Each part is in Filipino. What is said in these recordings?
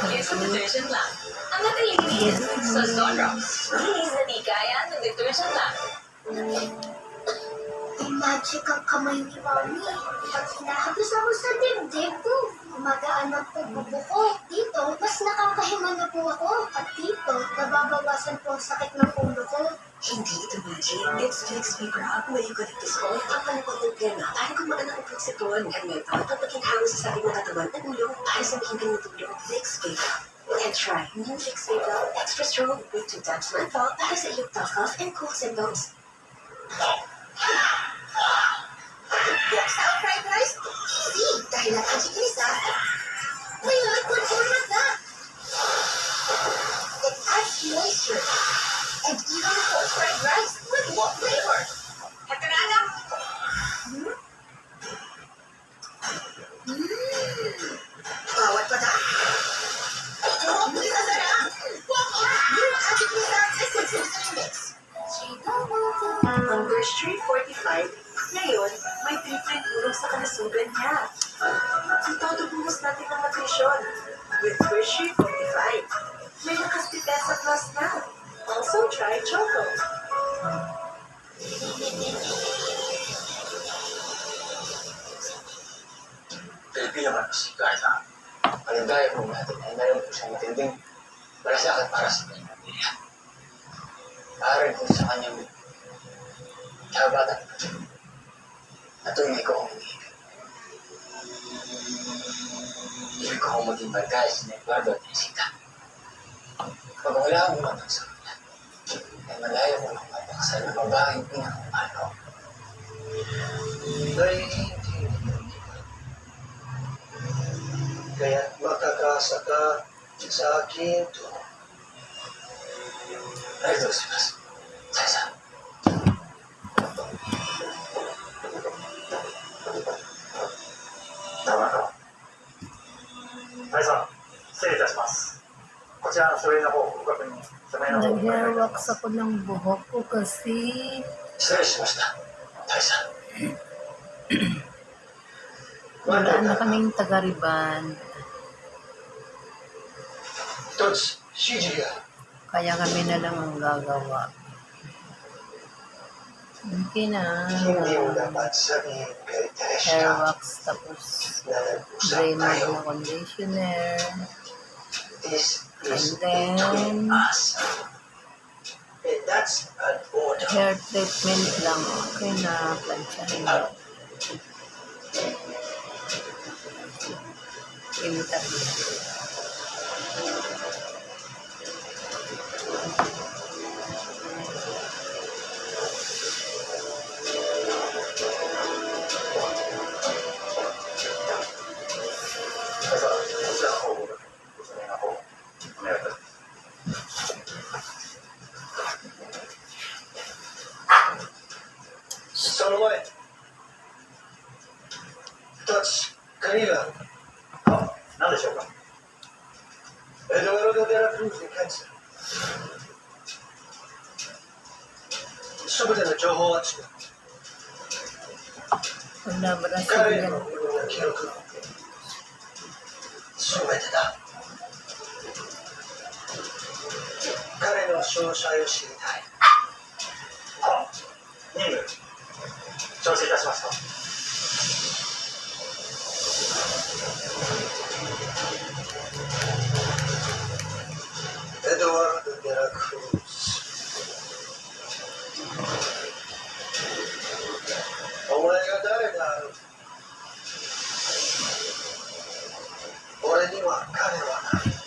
Kaysa detergent lang. Ang nakalilinis sa Zonrox. Linis na di kaya ng detergent lang. May magic ang kamay ni Mami. Pag hinahagos ako sa dibdib ko, gumagaan ang pupupo ko. Dito, mas nakakahinga na po ako. At dito, nababawasan po ang sakit ng ulo ko. Hindi ito magic. It's Fix Paper Up na eucalyptus oil. Ang panapagod na para gumaan ang upuksipon. At may pangapagpaging hangos sa sakit ng katawan at ulo para sa bigyan ng tulong. Fix Paper Up. And try new Fix Paper Up Extra Strong with 2 times menthol para sa iyong cough and cold symptoms. Yaksa fried rice? Easy! Dahil ang chikinisa, may liquid format na. It adds moisture. And even cold fried rice with what flavor? Katanana! Bawat pata. Hindi sa sarap. New chikinisa Essence Mix. Under Street 45, ngayon, may treatment tulong sa kalusugan niya. Ito buhos natin ng nutrisyon. With Hershey 45, may nakastipesa plus na. Also try Choco. Pilipino ka si Carla. Ang gaya po natin ay mayroon po siyang matinding malasakit para sa kanyang pamilya. Maaari po sa kanyang kabatan na tunay ko kung hindi. Hindi ko kung maging barkay si Eduardo at Jessica. Pag wala akong matang sa kanya, ay malayo ko lang mapakasal na babaeng pinakamahal ko. Kaya makakasa ka sa akin to. Ay, ito si Mas. Sa Tama ka. はいさん、失礼いたします。こちらの書類の方、ご確認、書面の方、 Nag-hairwax ako ng buhok ko kasi 失礼しました。大佐。 wala na kaming taga-riban. 一つ指示が Kaya kami na lang ang gagawa. Okay na. hindi mo dapat sabihin kay Teresha Hairwax tapos na nag-usap drainer tayo. na conditioner. This And is then between us. And that's an order. hair treatment lang. Okay na. Planchahin na. Imitat na. So what? That's Canila. 何でしょうか。 Eduardo de la Cruz de Cancer. 全ての情報はつく。 Wala ba na 彼 siya の記録。全てだ。彼の詳細を知りたい。任務、承知いたしました。 Eduardo de la Cruz. Omega Dare. 俺には彼はない。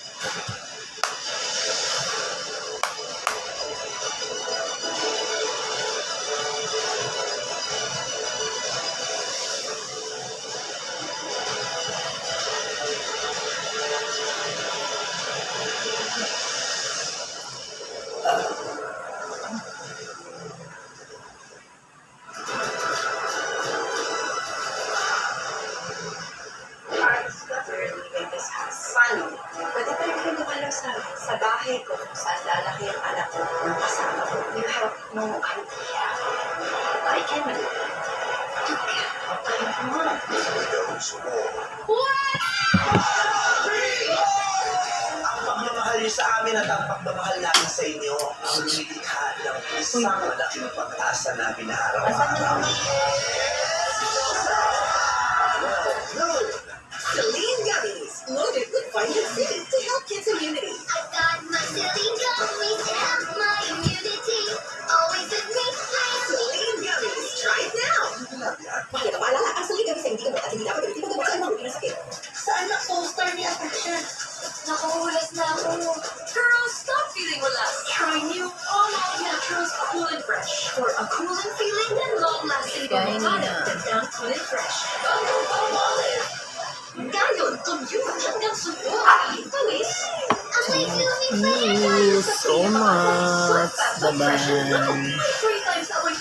Paano? Pwede pa rin kayo dumalaw sa bahay ko kung saan lalaki ang anak ko ng kasama ko. You have no idea. I can do what I want. Gusto mo. What? niyo sa amin at ang pagmamahal namin sa inyo ang lumilikha ng isang malaking pag-asa namin na araw-araw. Celine Gummies, loaded with vitamin C to help kids' immunity. I got my silly gummies to help my immunity. Always with me, Celine Gummies, try it now. Mahalaga maalala, ang Celine Gummies ay hindi gamot at hindi dapat gamitin pag sa anumang pinasakit. Saan na poster ni Affection? Nakahulas na ako. Girls, stop feeling relaxed. Try new All Out Naturals Cool and Fresh for a cooling feeling and long-lasting Kainin product na. that down cool and fresh. Palmolive. Ngayon, commute hanggang subo. Pawis. Amoy silly Thank you so much. Bye-bye. Free times amoy